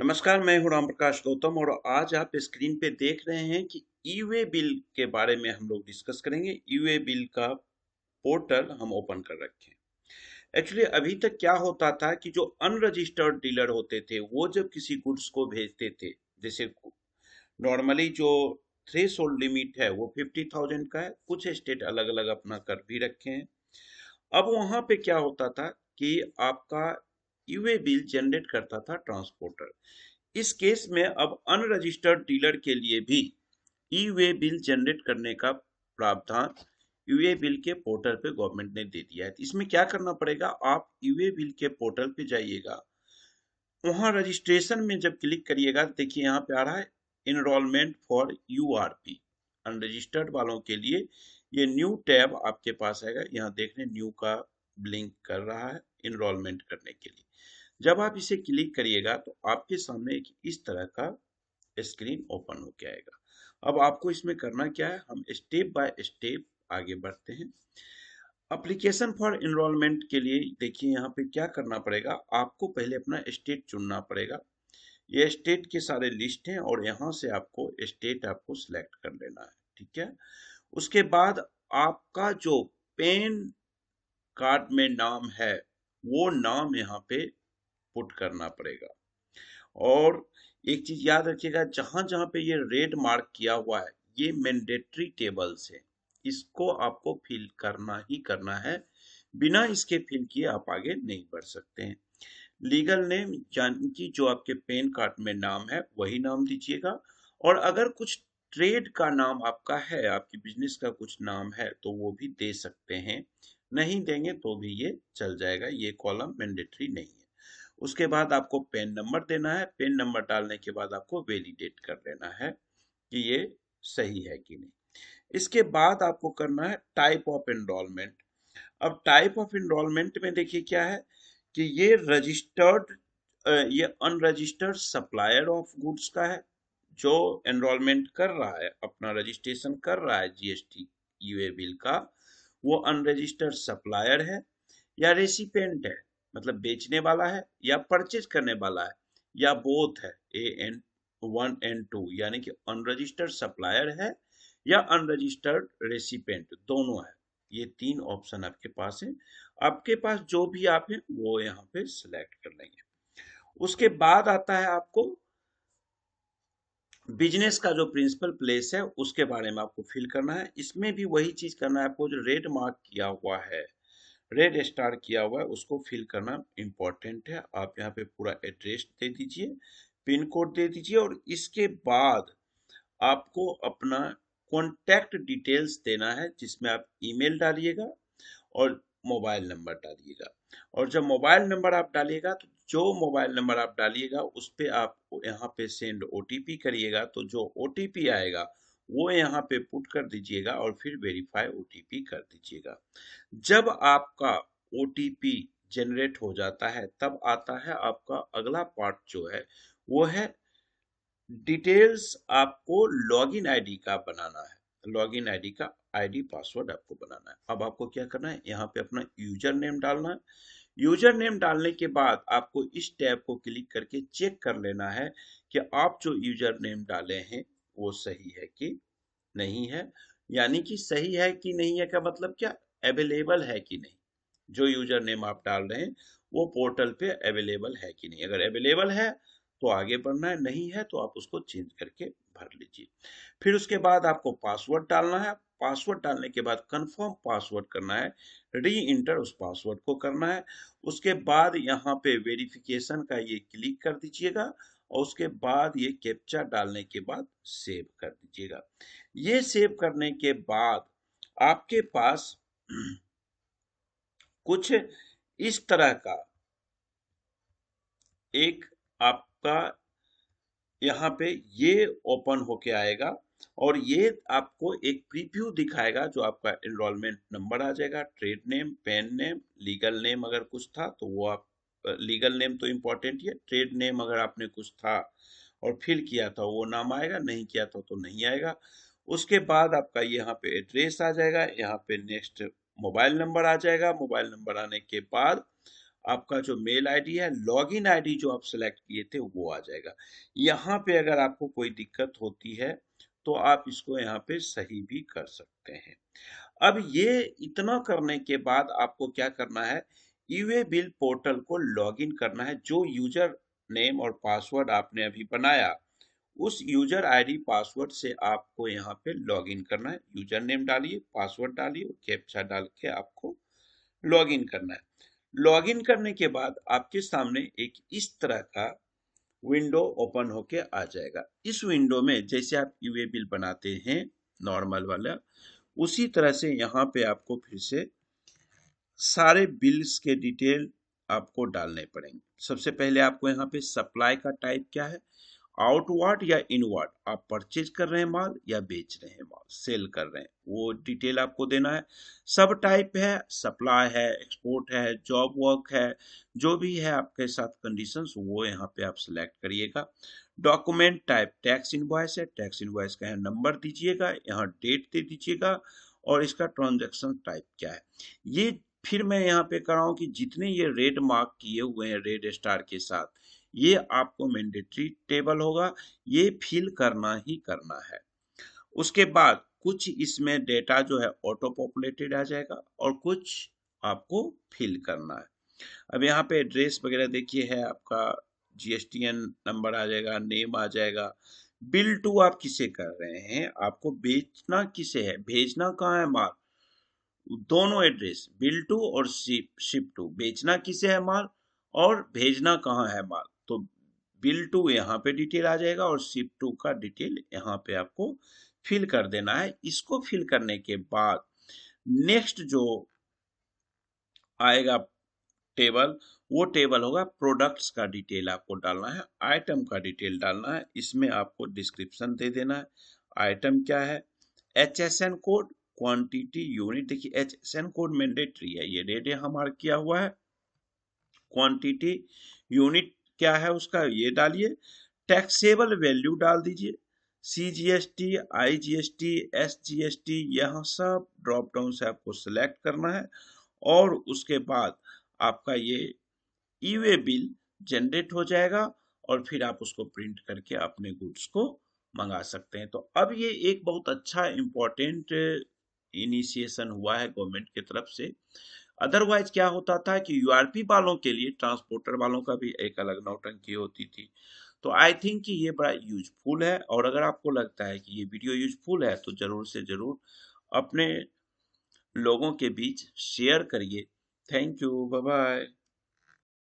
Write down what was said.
नमस्कार, मैं हूँ राम प्रकाश गौतम और आज आप स्क्रीन पे देख रहे हैं कि ई-वे बिल के बारे में हम लोग डिस्कस करेंगे। ई-वे बिल का पोर्टल हम ओपन कर रखे हैं। एक्चुअली अभी तक क्या होता था कि जो अनरजिस्टर्ड डीलर होते थे वो जब किसी गुड्स को भेजते थे, जैसे नॉर्मली जो थ्रेशोल्ड लिमिट है वो 50,000 का है। कुछ स्टेट अलग अलग अपना कर भी रखे हैं। अब वहां पे क्या होता था कि आपका ई-वे बिल जनरेट करता था ट्रांसपोर्टर। इस केस में अब अनरजिस्टर्ड डीलर के लिए भी ई वे बिल जनरेट करने का प्रावधान यूए बिल के पोर्टल पे गवर्नमेंट ने दे दिया है। तो इसमें क्या करना पड़ेगा, आप यूए बिल के पोर्टल पे जाइएगा, वहां रजिस्ट्रेशन में जब क्लिक करिएगा देखिए यहाँ पे आ रहा है इनरोलमेंट फॉर यूआरपी। अनरजिस्टर्ड वालों के लिए ये न्यू टैब आपके पास आएगा। यहाँ देख रहे हैं न्यू का ब्लिंक कर रहा है इनरोलमेंट करने के लिए। जब आप इसे क्लिक करिएगा तो आपके सामने एक इस तरह का स्क्रीन ओपन होके आएगा। अब आपको इसमें करना क्या है, हम स्टेप बाय स्टेप आगे बढ़ते हैं। एप्लीकेशन फॉर एनरोलमेंट के लिए देखिए यहाँ पे क्या करना पड़ेगा, आपको पहले अपना स्टेट चुनना पड़ेगा। ये स्टेट के सारे लिस्ट हैं और यहाँ से आपको स्टेट आपको सिलेक्ट कर लेना है, ठीक है। उसके बाद आपका जो पैन कार्ड में नाम है वो नाम यहाँ पे पुट करना पड़ेगा। और एक चीज याद रखिएगा, जहां जहां पे ये रेड मार्क किया हुआ है ये मैंडेटरी टेबल्स है, इसको आपको फिल करना ही करना है। बिना इसके फिल किए आप आगे नहीं बढ़ सकते हैं। लीगल नेम यानी कि जो आपके पैन कार्ड में नाम है वही नाम दीजिएगा। और अगर कुछ ट्रेड का नाम आपका है, आपकी बिजनेस का कुछ नाम है तो वो भी दे सकते हैं, नहीं देंगे तो भी ये चल जाएगा, ये कॉलम मैंडेटरी नहीं है। उसके बाद आपको पेन नंबर देना है। पेन नंबर डालने के बाद आपको वैलिडेट कर लेना है कि ये सही है कि नहीं। इसके बाद आपको करना है टाइप ऑफ एनरोलमेंट। अब टाइप ऑफ एनरोलमेंट में देखिए क्या है कि ये रजिस्टर्ड, ये अनरजिस्टर्ड सप्लायर ऑफ गुड्स का है। जो एनरोलमेंट कर रहा है, अपना रजिस्ट्रेशन कर रहा है जीएसटी यूए बिल का, वो अनरजिस्टर्ड सप्लायर है या रेसिपेंट है, मतलब बेचने वाला है या परचेज करने वाला है, या बोथ है, A N one and to, यानी कि अनरजिस्टर्ड सप्लायर है या अनरजिस्टर्ड रेसिपेंट, दोनों है। ये तीन ऑप्शन आपके पास है। आपके पास जो भी आप है वो यहाँ पे सिलेक्ट कर लेंगे। उसके बाद आता है आपको बिजनेस का जो प्रिंसिपल प्लेस है उसके बारे में आपको फिल करना है। इसमें भी वही चीज करना है आपको, जो रेड मार्क किया हुआ है, रेड स्टार किया हुआ है, उसको फिल करना इम्पोर्टेंट है। आप यहाँ पे पूरा एड्रेस दे दीजिए, पिन कोड दे दीजिए और इसके बाद आपको अपना कॉन्टैक्ट डिटेल्स देना है, जिसमें आप ईमेल डालिएगा और मोबाइल नंबर डालिएगा। और जब मोबाइल नंबर आप डालिएगा तो जो मोबाइल नंबर आप डालिएगा उस पे आप यहाँ पे सेंड ओटीपी करिएगा, तो जो ओटीपी आएगा वो यहाँ पे पुट कर दीजिएगा और फिर वेरीफाई ओटीपी कर दीजिएगा। जब आपका ओटीपी जनरेट हो जाता है तब आता है आपका अगला पार्ट जो है, वो है डिटेल्स। आपको लॉगिन आईडी का बनाना है, लॉगिन आईडी का आईडी पासवर्ड आपको बनाना है। अब आपको क्या करना है, यहाँ पे अपना यूजर नेम डालना है। यूजर नेम डालने के बाद आपको इस टैब को क्लिक करके चेक कर लेना है कि आप जो यूजर नेम डाले हैं वो सही है कि नहीं है। यानी कि सही है कि नहीं है का मतलब क्या, अवेलेबल है कि नहीं। जो यूजर नेम आप डाल रहे हैं वो पोर्टल पे अवेलेबल है कि नहीं। अगर अवेलेबल है तो आगे बढ़ना है, नहीं है तो आप उसको चेंज करके भर लीजिए। फिर उसके बाद आपको पासवर्ड डालना है। पासवर्ड डालने के बाद कंफर्म पासवर्ड करना है, री इंटर उस पासवर्ड को करना है। उसके बाद यहाँ पे वेरिफिकेशन का ये क्लिक कर दीजिएगा और उसके बाद ये कैप्चा डालने के बाद सेव कर दीजिएगा। ये सेव करने के बाद आपके पास कुछ इस तरह का एक आपका यहाँ पे ये ओपन होके आएगा और ये आपको एक प्रीव्यू दिखाएगा। जो आपका एनरोलमेंट नंबर आ जाएगा, trade name, pan name, legal name अगर कुछ था तो वो आप, लीगल नेम तो इम्पोर्टेंट ही है, ट्रेड नेम अगर आपने कुछ था और फिल किया था वो नाम आएगा, नहीं किया था तो नहीं आएगा। उसके बाद आपका यहाँ पे एड्रेस आ जाएगा, यहाँ पे नेक्स्ट मोबाइल नंबर आ जाएगा। मोबाइल नंबर आने के बाद आपका जो मेल आईडी है, लॉगिन आईडी जो आप सेलेक्ट किए थे वो आ जाएगा। यहाँ पे अगर आपको कोई दिक्कत होती है तो आप इसको यहाँ पे सही भी कर सकते हैं। अब ये इतना करने के बाद आपको क्या करना है, ईवे बिल पोर्टल को लॉगिन करना है। जो यूजर नेम और पासवर्ड आपने अभी बनाया, उस यूजर आईडी पासवर्ड से आपको यहाँ पे लॉगिन करना है। यूजर नेम डालिए, पासवर्ड डालिए, कैप्चा डाल के आपको लॉगिन करना है। लॉगिन करने के बाद आपके सामने एक इस तरह का विंडो ओपन होके आ जाएगा। इस विंडो में जैसे आप यूए बिल बनाते हैं नॉर्मल वाला, उसी तरह से यहाँ पे आपको फिर से सारे बिल्स के डिटेल आपको डालने पड़ेंगे। सबसे पहले आपको यहाँ पे सप्लाई का टाइप क्या है, आउटवार्ड या इनवार्ड, आप परचेज कर रहे हैं माल या बेच रहे हैं माल, सेल कर रहे हैं, वो डिटेल आपको देना है। सब टाइप है, सप्लाई है, एक्सपोर्ट है, जॉब वर्क है, जो भी है आपके साथ कंडीशंस वो यहाँ पे आप सिलेक्ट करिएगा। डॉक्यूमेंट टाइप टैक्स इनवॉइस है, टैक्स इनवॉइस का यहाँ नंबर दीजिएगा, यहाँ डेट दे दीजिएगा, और इसका ट्रांजैक्शन टाइप क्या है। ये फिर मैं यहाँ पे कर रहा हूँ कि जितने ये रेड मार्क किए हुए हैं रेड स्टार के साथ, ये आपको मैंडेटरी टेबल होगा, ये फिल करना ही करना है। उसके बाद कुछ इसमें डेटा जो है ऑटो पॉपुलेटेड आ जाएगा और कुछ आपको फिल करना है। अब यहाँ पे एड्रेस वगैरह देखिए है आपका, जीएसटीएन नंबर आ जाएगा, नेम आ जाएगा। बिल टू आप किसे कर रहे हैं, आपको बेचना किसे है, भेजना कहाँ है माल, दोनों एड्रेस बिल टू और शिप टू, बेचना किसे है माल और भेजना कहाँ है माल। तो बिल टू यहाँ पे डिटेल आ जाएगा और शिप टू का डिटेल यहाँ पे आपको फिल कर देना है। इसको फिल करने के बाद नेक्स्ट जो आएगा टेबल, वो टेबल होगा प्रोडक्ट्स का डिटेल आपको डालना है, आइटम का डिटेल डालना है। इसमें आपको डिस्क्रिप्शन दे देना है, आइटम क्या है, एचएसएन कोड, क्वांटिटी, यूनिट। देखिए एचएसएन कोड मैंडेटरी है, ये रेड यहाँ मार्क किया हुआ है। क्वांटिटी, यूनिट क्या है उसका ये डालिए। टैक्सेबल वैल्यू डाल दीजिए, सीजीएसटी, आईजीएसटी, एसजीएसटी, यहाँ सब ड्रॉप डाउन से आपको सिलेक्ट करना है। और उसके बाद आपका ये ईवे बिल जनरेट हो जाएगा और फिर आप उसको प्रिंट करके अपने गुड्स को मंगा सकते हैं। तो अब ये एक बहुत अच्छा इम्पोर्टेंट इनिशिएशन हुआ है गवर्नमेंट की तरफ से। अदरवाइज क्या होता था कि यूआरपी वालों के लिए ट्रांसपोर्टर वालों का भी एक अलग नौटंकी होती थी। तो आई थिंक कि ये बड़ा यूजफुल है, और अगर आपको लगता है कि ये वीडियो यूजफुल है तो जरूर से जरूर अपने लोगों के बीच शेयर करिए। Thank you, bye bye.